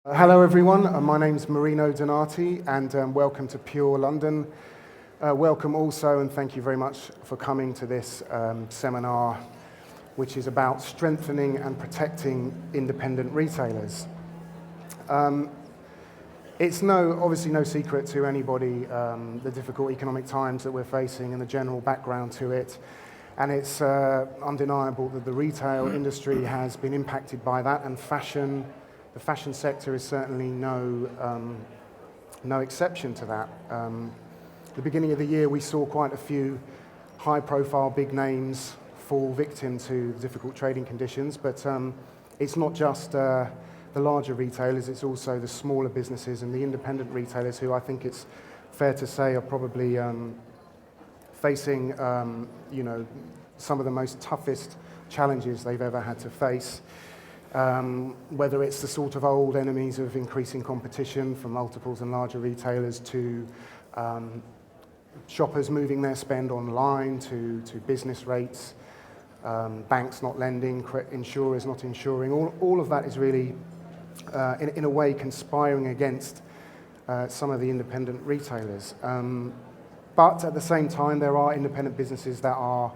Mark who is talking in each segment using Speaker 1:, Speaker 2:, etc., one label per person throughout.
Speaker 1: Hello everyone, my name's Marino Donati and welcome to Pure London. Welcome also and thank you very much for coming to this seminar which is about strengthening and protecting independent retailers. It's obviously no secret to anybody the difficult economic times that we're facing and the general background to it, and it's undeniable that the retail industry has been impacted by that, and the fashion sector is certainly no exception to that. The beginning of the year we saw quite a few high-profile big names fall victim to difficult trading conditions, but it's not just the larger retailers, it's also the smaller businesses and the independent retailers who I think it's fair to say are probably facing some of the most toughest challenges they've ever had to face. Whether it's the sort of old enemies of increasing competition from multiples and larger retailers to shoppers moving their spend online to business rates, banks not lending, insurers not insuring, all of that is really in a way conspiring against some of the independent retailers. But at the same time there are independent businesses that are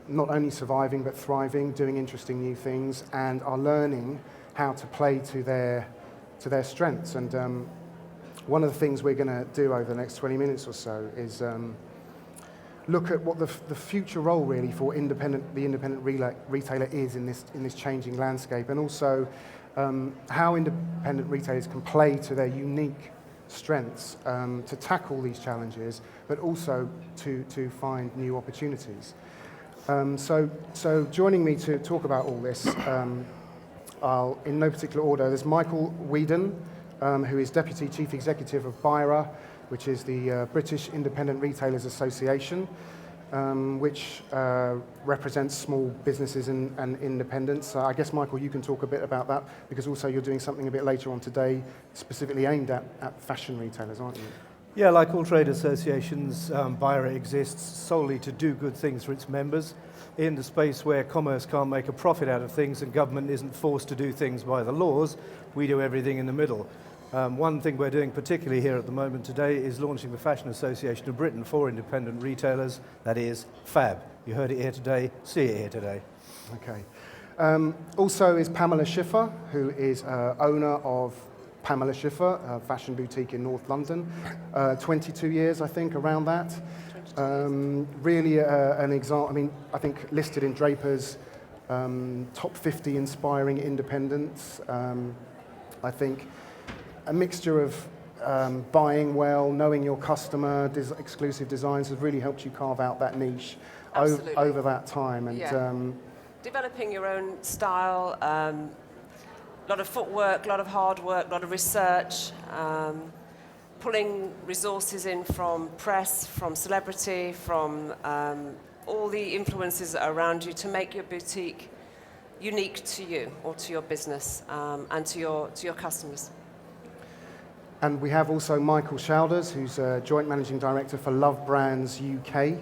Speaker 1: not only surviving but thriving, doing interesting new things, and are learning how to play to their strengths. And one of the things we're going to do over the next 20 minutes or so is look at what the future role really for the independent retailer is in this changing landscape, and also how independent retailers can play to their unique strengths to tackle these challenges, but also to find new opportunities. So joining me to talk about all this, in no particular order, there's Michael Weedon, who is Deputy Chief Executive of BIRA, which is the British Independent Retailers Association, which represents small businesses and independents. I guess, Michael, you can talk a bit about that, because also you're doing something a bit later on today specifically aimed at fashion retailers, aren't you?
Speaker 2: Yeah, like all trade associations, BIRA exists solely to do good things for its members in the space where commerce can't make a profit out of things and government isn't forced to do things by the laws. We do everything in the middle. One thing we're doing particularly here at the moment today is launching the Fashion Association of Britain for independent retailers, that is FAB. You heard it here today, see it here today.
Speaker 1: Okay. Also is Pamela Shiffer, who is owner of Pamela Shiffer, a fashion boutique in North London. 22 years, I think, around that. Really an example, I mean, I think listed in Draper's top 50 inspiring independents. I think a mixture of buying well, knowing your customer, exclusive designs has really helped you carve out that niche over that time. And
Speaker 3: yeah. Developing your own style, a lot of footwork, a lot of hard work, a lot of research, pulling resources in from press, from celebrity, from all the influences around you to make your boutique unique to you or to your business and to your customers.
Speaker 1: And we have also Michael Shalders, who's a Joint Managing Director for Love Brands UK,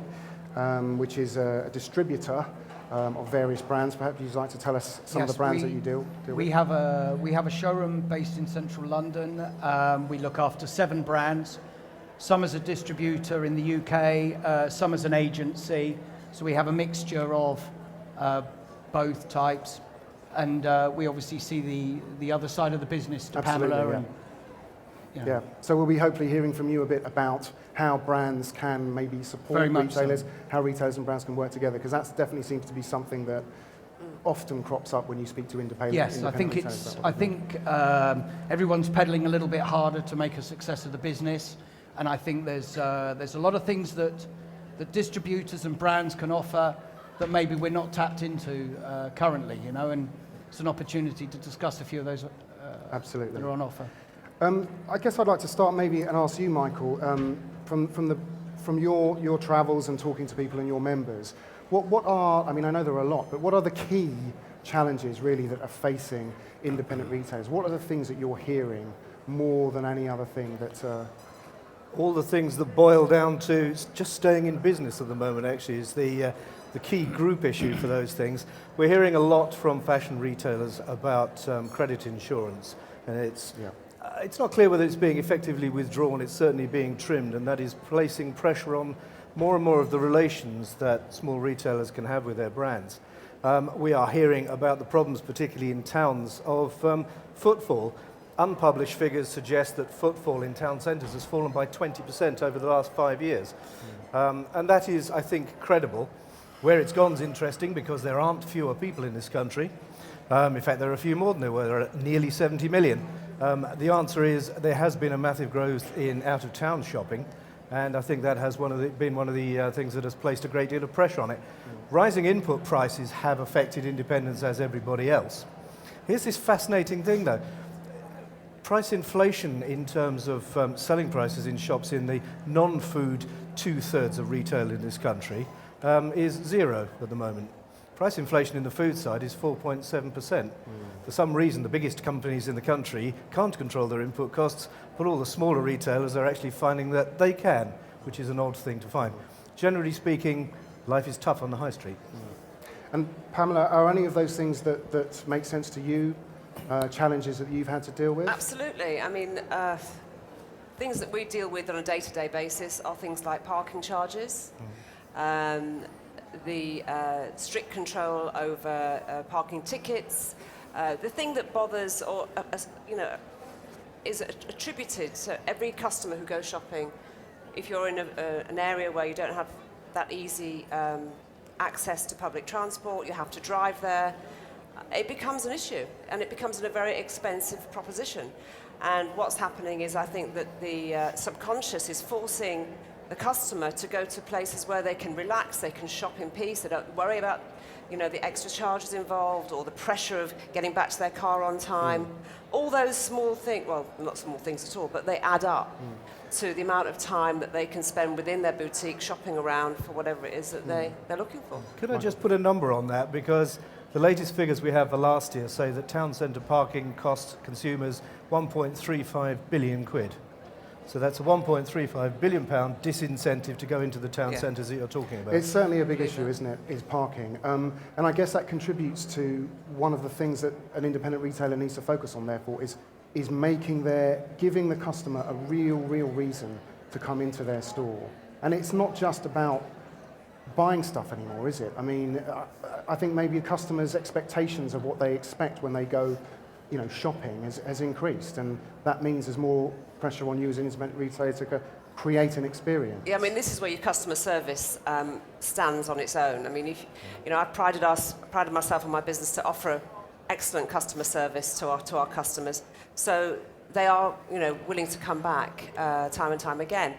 Speaker 1: which is a distributor of various brands. Perhaps you'd like to tell us some of the brands that you deal with.
Speaker 4: We have a showroom based in central London. We look after 7 brands, some as a distributor in the UK, some as an agency. So we have a mixture of both types, and we obviously see the other side of the business to
Speaker 1: Absolutely,
Speaker 4: Pamela.
Speaker 1: yeah.
Speaker 4: And,
Speaker 1: Yeah, so we'll be hopefully hearing from you a bit about how brands can maybe support retailers, how retailers and brands can work together, because that definitely seems to be something that often crops up when you speak to independent
Speaker 4: yes,
Speaker 1: retailers.
Speaker 4: I think everyone's pedaling a little bit harder to make a success of the business, and I think there's a lot of things that distributors and brands can offer that maybe we're not tapped into currently, and it's an opportunity to discuss a few of those
Speaker 1: Absolutely.
Speaker 4: that are on offer.
Speaker 1: I guess I'd like to start maybe and ask you, Michael, from your travels and talking to people and your members, what are, I mean, I know there are a lot, but what are the key challenges really that are facing independent retailers? What are the things that you're hearing more than any other thing that...
Speaker 2: All the things that boil down to just staying in business at the moment actually is the key group issue for those things. We're hearing a lot from fashion retailers about credit insurance. And it's not clear whether it's being effectively withdrawn. It's certainly being trimmed, and that is placing pressure on more and more of the relations that small retailers can have with their brands. We are hearing about the problems, particularly in towns, of footfall. Unpublished figures suggest that footfall in town centres has fallen by 20% over the last 5 years. And that is, I think, credible. Where it's gone is interesting because there aren't fewer people in this country. In fact, there are a few more than there were. There are nearly 70 million. The answer is there has been a massive growth in out-of-town shopping, and I think that has been one of the things that has placed a great deal of pressure on it. Rising input prices have affected independents as everybody else. Here's this fascinating thing, though. Price inflation in terms of selling prices in shops in the non-food two-thirds of retail in this country is 0 at the moment. Price inflation in the food side is 4.7%. For some reason, the biggest companies in the country can't control their input costs, but all the smaller retailers are actually finding that they can, which is an odd thing to find. Generally speaking, life is tough on the high street.
Speaker 1: And Pamela, are any of those things that make sense to you, challenges that you've had to deal with?
Speaker 3: Absolutely. I mean, things that we deal with on a day-to-day basis are things like parking charges, the strict control over parking tickets. The thing that bothers or is attributed to every customer who goes shopping. If you're in an area where you don't have that easy access to public transport, you have to drive there, it becomes an issue, and it becomes a very expensive proposition. And what's happening is I think that the subconscious is forcing the customer to go to places where they can relax, they can shop in peace, they don't worry about the extra charges involved or the pressure of getting back to their car on time. All those small things, well, not small things at all, but they add up to the amount of time that they can spend within their boutique shopping around for whatever it is that they're looking for.
Speaker 2: Could I just put a number on that? Because the latest figures we have for last year say that town centre parking costs consumers 1.35 billion quid. So that's a 1.35 billion pound disincentive to go into the town centres that you're talking about.
Speaker 1: It's certainly a big issue, isn't it, is parking. And I guess that contributes to one of the things that an independent retailer needs to focus on, therefore, is giving the customer a real reason to come into their store. And it's not just about buying stuff anymore, is it? I mean, I think maybe customers' expectations of what they expect when they go shopping has increased, and that means there's more pressure on you as an independent retailer to create an experience.
Speaker 3: Yeah, I mean, this is where your customer service stands on its own. I mean, I've prided myself on my business to offer excellent customer service to our customers, so they are willing to come back time and time again.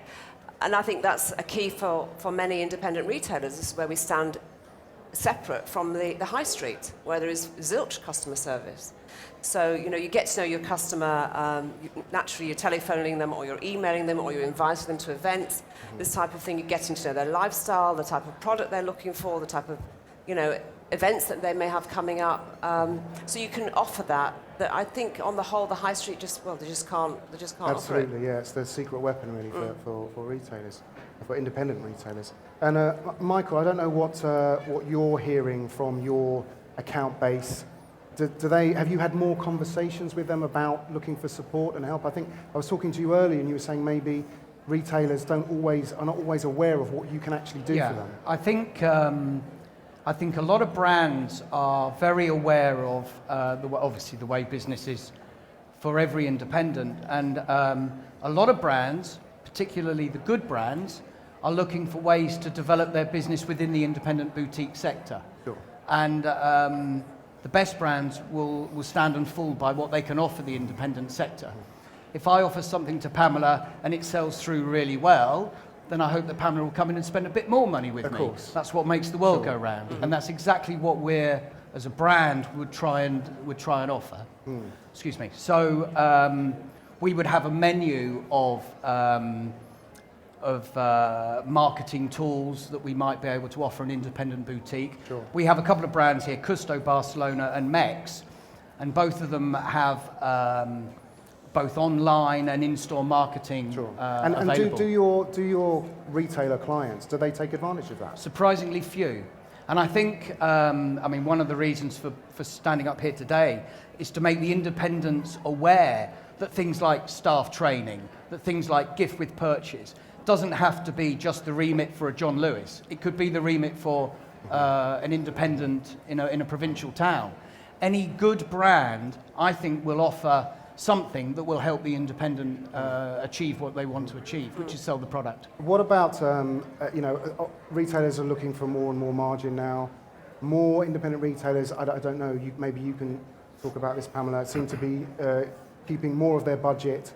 Speaker 3: And I think that's a key for many independent retailers. This is where we stand separate from the high street, where there is zilch customer service. So, you get to know your customer, naturally you're telephoning them or you're emailing them or you're inviting them to events, this type of thing. You're getting to know their lifestyle, the type of product they're looking for, the type of, events that they may have coming up. So you can offer that I think on the whole, the high street they just can't offer it.
Speaker 1: Absolutely, yeah, it's the secret weapon really for retailers, for independent retailers. And Michael, I don't know what you're hearing from your account base. Have you had more conversations with them about looking for support and help? I think I was talking to you earlier and you were saying maybe retailers are not always aware of what you can actually do for them.
Speaker 4: I think a lot of brands are very aware of obviously the way business is for every independent, and a lot of brands, particularly the good brands, are looking for ways to develop their business within the independent boutique sector.
Speaker 1: Sure.
Speaker 4: And the best brands will stand and fall by what they can offer the independent sector. If I offer something to Pamela and it sells through really well, then I hope that Pamela will come in and spend a bit more money with me. Of course. That's what makes the world go round. And that's exactly what we're, as a brand, would try and offer. Excuse me. So we would have a menu of marketing tools that we might be able to offer an independent boutique. Sure. We have a couple of brands here, Custo Barcelona and Mex, and both of them have both online and in-store marketing
Speaker 1: and
Speaker 4: available.
Speaker 1: do your retailer clients, do they take advantage of that?
Speaker 4: Surprisingly few. And I think, one of the reasons for standing up here today is to make the independents aware that things like staff training, that things like gift with purchase, doesn't have to be just the remit for a John Lewis. It could be the remit for an independent in a provincial town. Any good brand, I think, will offer something that will help the independent achieve what they want to achieve, which is sell the product.
Speaker 1: What about, retailers are looking for more and more margin now. More independent retailers, I don't know, maybe you can talk about this, Pamela, seem to be keeping more of their budget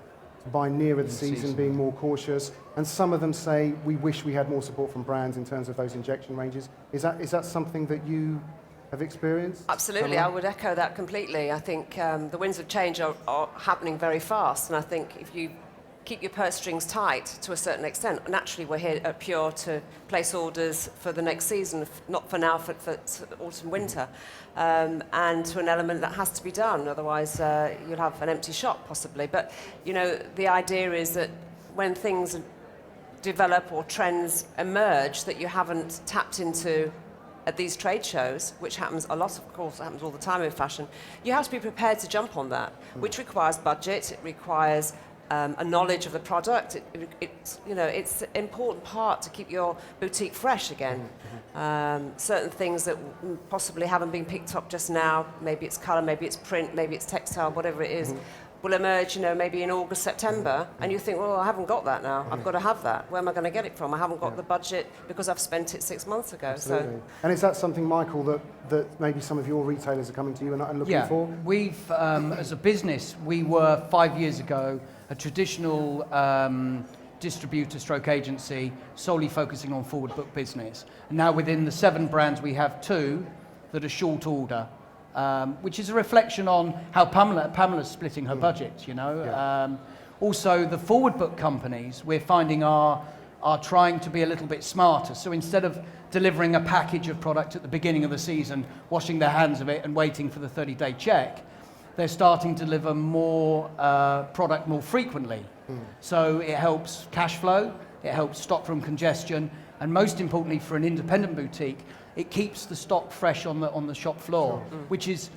Speaker 1: by nearer the season, being more cautious. And some of them say, we wish we had more support from brands in terms of those injection ranges. Is that something that you have experienced?
Speaker 3: Absolutely,
Speaker 1: Pamela?
Speaker 3: I would echo that completely. I think the winds of change are happening very fast, and I think if you keep your purse strings tight to a certain extent, naturally we're here at Pure to place orders for the next season, not for now, for autumn, winter, and to an element that has to be done, otherwise you'll have an empty shop possibly. But the idea is that when things develop or trends emerge that you haven't tapped into at these trade shows, which happens a lot, of course, happens all the time in fashion, you have to be prepared to jump on that, which requires budget, it requires a knowledge of the product. It's an important part to keep your boutique fresh again. Certain things that possibly haven't been picked up just now, maybe it's colour, maybe it's print, maybe it's textile, whatever it is, will emerge, maybe in August, September, and you think, well, I haven't got that now. I've got to have that. Where am I going to get it from? I haven't got the budget because I've spent it 6 months ago.
Speaker 1: Absolutely. And is that something, Michael, that maybe some of your retailers are coming to you and looking for?
Speaker 4: We've, as a business, we were 5 years ago a traditional distributor stroke agency solely focusing on forward book business. And now within the 7 brands, we have 2 that are short order. Which is a reflection on how Pamela's splitting her budget, Also, the forward book companies we're finding are trying to be a little bit smarter. So instead of delivering a package of product at the beginning of the season, washing their hands of it and waiting for the 30-day check, they're starting to deliver more product more frequently. So it helps cash flow, it helps stock room congestion, and most importantly for an independent boutique, it keeps the stock fresh on the shop floor, which is,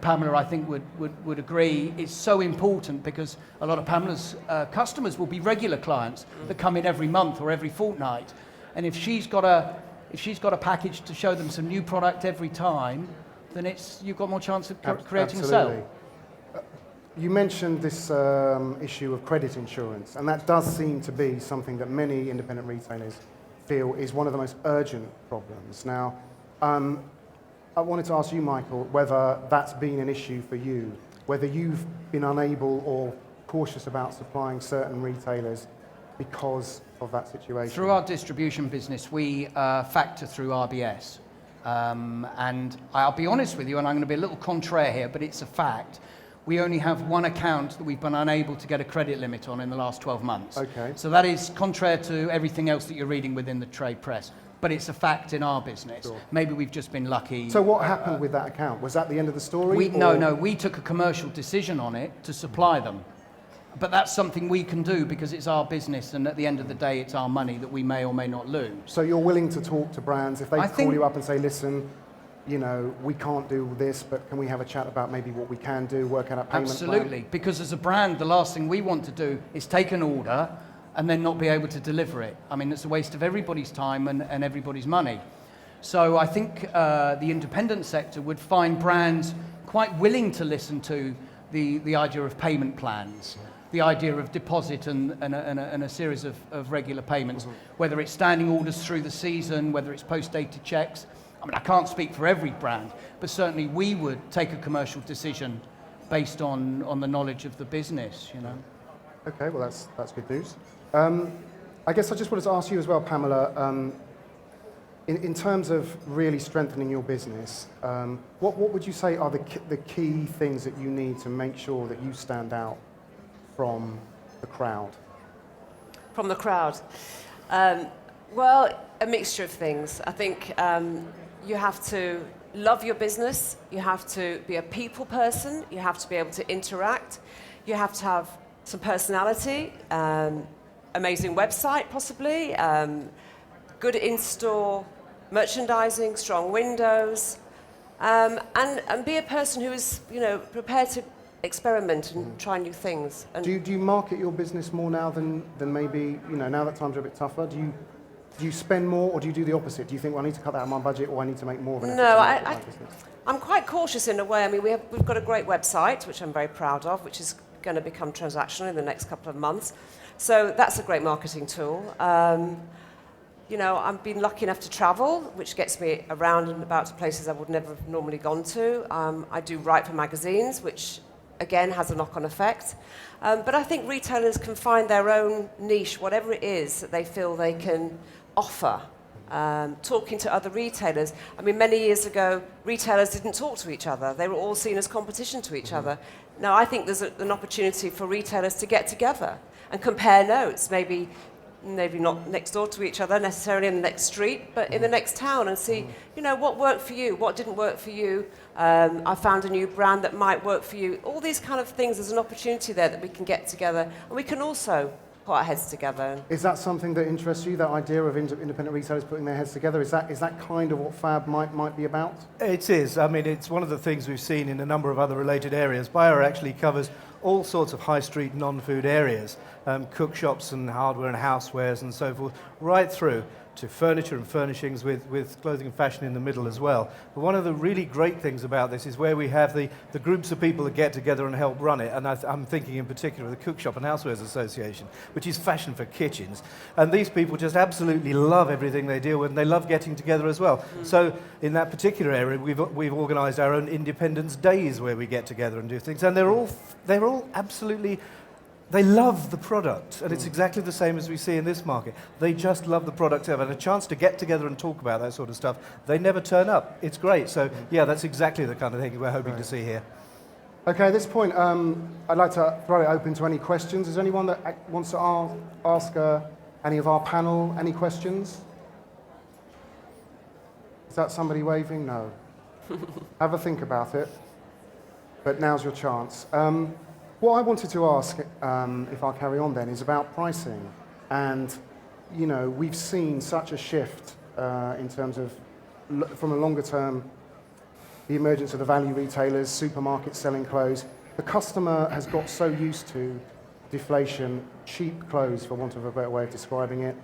Speaker 4: Pamela, I think would agree, is so important because a lot of Pamela's customers will be regular clients that come in every month or every fortnight, and if she's got a package to show them some new product every time, then you've got more chance of creating a sale.
Speaker 1: You mentioned this issue of credit insurance, and that does seem to be something that many independent retailers feel is one of the most urgent problems. Now, I wanted to ask you, Michael, whether that's been an issue for you, whether you've been unable or cautious about supplying certain retailers because of that situation.
Speaker 4: Through our distribution business, we factor through RBS. And I'll be honest with you, and I'm going to be a little contraire here, but it's a fact. We only have one account that we've been unable to get a credit limit on in the last 12 months.
Speaker 1: Okay.
Speaker 4: So that is contrary to everything else that you're reading within the trade press. But it's a fact in our business.
Speaker 1: Sure.
Speaker 4: Maybe we've just been lucky.
Speaker 1: So what happened with that account? Was that the end of the story?
Speaker 4: No, we took a commercial decision on it to supply them. But that's something we can do because it's our business, and at the end of the day, it's our money that we may or may not lose.
Speaker 1: So you're willing to talk to brands if they call you up and say, listen, we can't do this, but can we have a chat about maybe what we can do, work out a payment
Speaker 4: Absolutely,
Speaker 1: plan? Because
Speaker 4: as a brand, the last thing we want to do is take an order and then not be able to deliver it. I mean, it's a waste of everybody's time and everybody's money. So I think the independent sector would find brands quite willing to listen to the idea of payment plans, the idea of deposit and a series of regular payments, whether it's standing orders through the season, whether it's post-dated checks. I mean, I can't speak for every brand, but certainly we would take a commercial decision based on the knowledge of the business,
Speaker 1: Okay, well, that's good news. I guess I just wanted to ask you as well, Pamela, in terms of really strengthening your business, what would you say are the key things that you need to make sure that you stand out from the crowd?
Speaker 3: From the crowd? Well, a mixture of things. I think you have to love your business, you have to be a people person, you have to be able to interact, you have to have some personality, amazing website possibly, good in-store merchandising, strong windows, and be a person who is, prepared to experiment and try new things. And
Speaker 1: Do you market your business more now than maybe, now that times are a bit tougher? Do you spend more, or do you do the opposite? Do you think, well, I need to cut that out of my budget, or I need to make more of an effort to market my business?
Speaker 3: I'm quite cautious in a way. I mean, we've got a great website, which I'm very proud of, which is going to become transactional in the next couple of months. So that's a great marketing tool. I've been lucky enough to travel, which gets me around and about to places I would never have normally gone to. I do write for magazines, which again has a knock-on effect. But I think retailers can find their own niche, whatever it is that they feel they can offer. Talking to other retailers. I mean, many years ago, retailers didn't talk to each other. They were all seen as competition to each other. Now, I think there's an opportunity for retailers to get together and compare notes, maybe not next door to each other necessarily in the next street, but in the next town, and see, what worked for you, what didn't work for you. I found a new brand that might work for you. All these kind of things, there's an opportunity there that we can get together, and we can also put our heads together.
Speaker 1: Is that something that interests you, that idea of independent retailers putting their heads together? Is that kind of what Fab might be about?
Speaker 2: It is. I mean, it's one of the things we've seen in a number of other related areas. BIRA actually covers all sorts of high street non-food areas, cook shops and hardware and housewares and so forth, right through to furniture and furnishings with clothing and fashion in the middle as well. But one of the really great things about this is where we have the groups of people that get together and help run it, and I'm thinking in particular of the Cook Shop and Housewares Association, which is fashion for kitchens. And these people just absolutely love everything they deal with, and they love getting together as well. So in that particular area, we've organised our own Independence Days where we get together and do things, and they're all absolutely... They love the product, and it's exactly the same as we see in this market. They just love the product, and a chance to get together and talk about that sort of stuff. They never turn up. It's great. So, yeah, that's exactly the kind of thing we're hoping to see here.
Speaker 1: Okay, at this point, I'd like to throw it open to any questions. Is there anyone that wants to ask any of our panel any questions? Is that somebody waving? No. Have a think about it. But now's your chance. What I wanted to ask, if I carry on then, is about pricing. And, we've seen such a shift in terms of, from a longer term, the emergence of the value retailers, supermarkets selling clothes. The customer has got so used to deflation, cheap clothes, for want of a better way of describing it.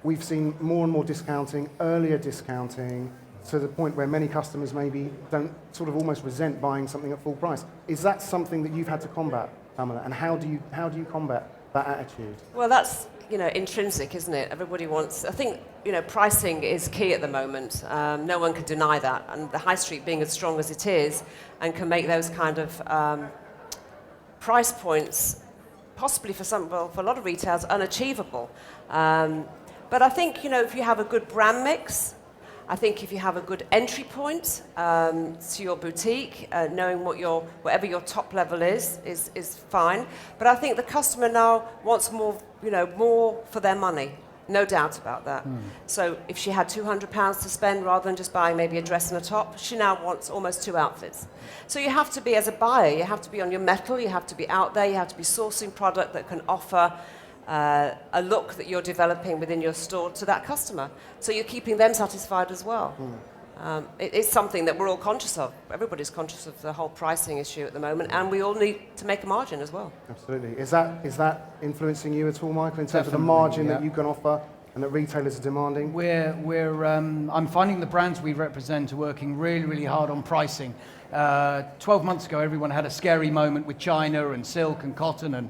Speaker 1: We've seen more and more discounting, earlier discounting, to the point where many customers maybe don't sort of almost resent buying something at full price. Is that something that you've had to combat, Pamela? And how do you combat that attitude?
Speaker 3: Well, that's intrinsic, isn't it? Everybody wants. I think pricing is key at the moment. No one can deny that, and the high street being as strong as it is, and can make those kind of price points possibly for a lot of retailers unachievable. But I think if you have a good brand mix. I think if you have a good entry point to your boutique, knowing whatever your top level is fine. But I think the customer now wants more, more for their money. No doubt about that. So if she had £200 to spend rather than just buying maybe a dress and a top, she now wants almost 2 outfits. So you have to be, as a buyer, you have to be on your mettle, you have to be out there, you have to be sourcing product that can offer a look that you're developing within your store to that customer. So you're keeping them satisfied as well. It's something that we're all conscious of. Everybody's conscious of the whole pricing issue at the moment, and we all need to make a margin as well.
Speaker 1: Absolutely. Is that influencing you at all, Michael, in terms of the margin that you can offer and that retailers are demanding?
Speaker 4: I'm finding the brands we represent are working really, really hard on pricing. 12 months ago, everyone had a scary moment with China and silk and cotton, and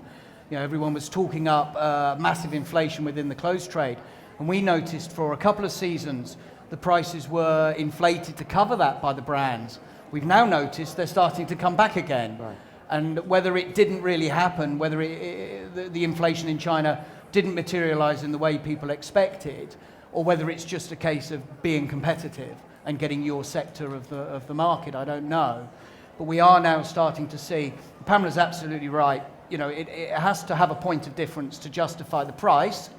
Speaker 4: everyone was talking up massive inflation within the clothes trade. And we noticed for a couple of seasons, the prices were inflated to cover that by the brands. We've now noticed they're starting to come back again. Right. And whether it didn't really happen, whether the inflation in China didn't materialize in the way people expected, or whether it's just a case of being competitive and getting your sector of the market, I don't know. But we are now starting to see, Pamela's absolutely right, it has to have a point of difference to justify the price.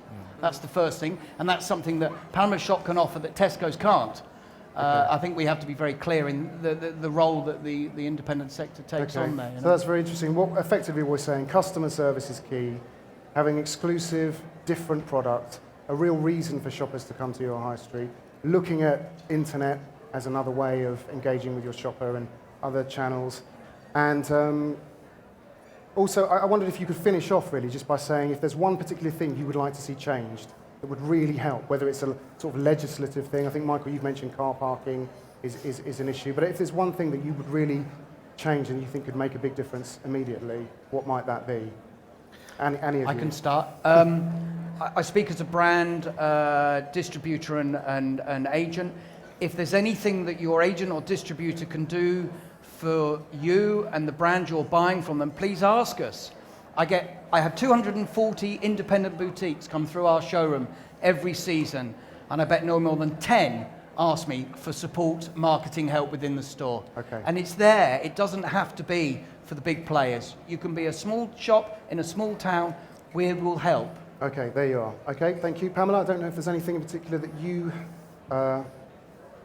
Speaker 4: That's the first thing, and that's something that Pamela's shop can offer that Tesco's can't. I think we have to be very clear in the role that the independent sector takes on there.
Speaker 1: So that's very interesting. What effectively we're saying, customer service is key, having exclusive, different product, a real reason for shoppers to come to your high street, looking at internet as another way of engaging with your shopper and other channels. And also, I wondered if you could finish off really just by saying if there's one particular thing you would like to see changed that would really help, whether it's a sort of legislative thing. I think, Michael, you've mentioned car parking is an issue, but if there's one thing that you would really change and you think could make a big difference immediately, what might that be? Any of you?
Speaker 4: I can start. I speak as a brand distributor and agent. If there's anything that your agent or distributor can do for you and the brand you're buying from them, please ask us. I have 240 independent boutiques come through our showroom every season, and I bet no more than 10 ask me for support, marketing help within the store.
Speaker 1: Okay.
Speaker 4: And it's there. It doesn't have to be for the big players. You can be a small shop in a small town. We will help.
Speaker 1: Okay, there you are. Okay, thank you. Pamela, I don't know if there's anything in particular that you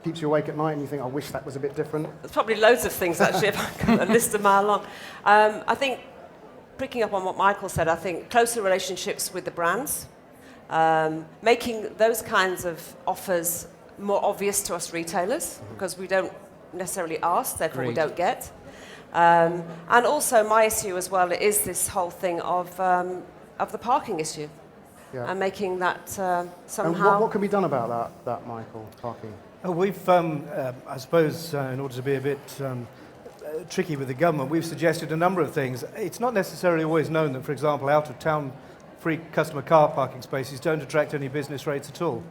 Speaker 1: keeps you awake at night and you think, I wish that was a bit different?
Speaker 3: There's probably loads of things, actually, if I can list a mile long. I think, picking up on what Michael said, I think closer relationships with the brands, making those kinds of offers more obvious to us retailers, because we don't necessarily ask, therefore we don't get. And also my issue as well is this whole thing of the parking issue, and making that somehow...
Speaker 1: And what can be done about that, Michael, parking?
Speaker 2: We've, I suppose, in order to be a bit tricky with the government, we've suggested a number of things. It's not necessarily always known that, for example, out-of-town free customer car parking spaces don't attract any business rates at all.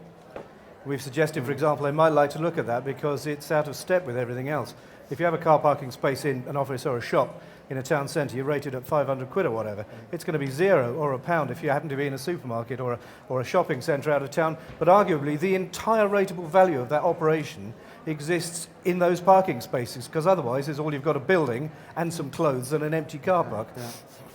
Speaker 2: We've suggested, for example, they might like to look at that because it's out of step with everything else. If you have a car parking space in an office or a shop in a town centre, you're rated at 500 quid or whatever. It's going to be €0 or £1 if you happen to be in a supermarket or a shopping centre out of town. But arguably, the entire rateable value of that operation exists in those parking spaces, because otherwise, there's all you've got a building and some clothes and an empty car park.
Speaker 1: Yeah.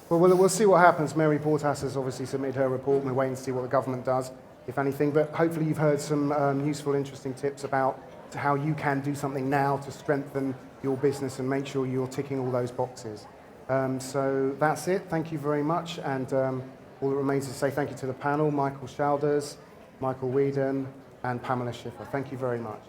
Speaker 1: Well, we'll see what happens. Mary Portas has obviously submitted her report, and we're waiting to see what the government does, if anything. But hopefully you've heard some useful, interesting tips about how you can do something now to strengthen your business and make sure you're ticking all those boxes. So that's it. Thank you very much. And all that remains is to say thank you to the panel, Michael Shalders, Michael Weedon, and Pamela Shiffer. Thank you very much.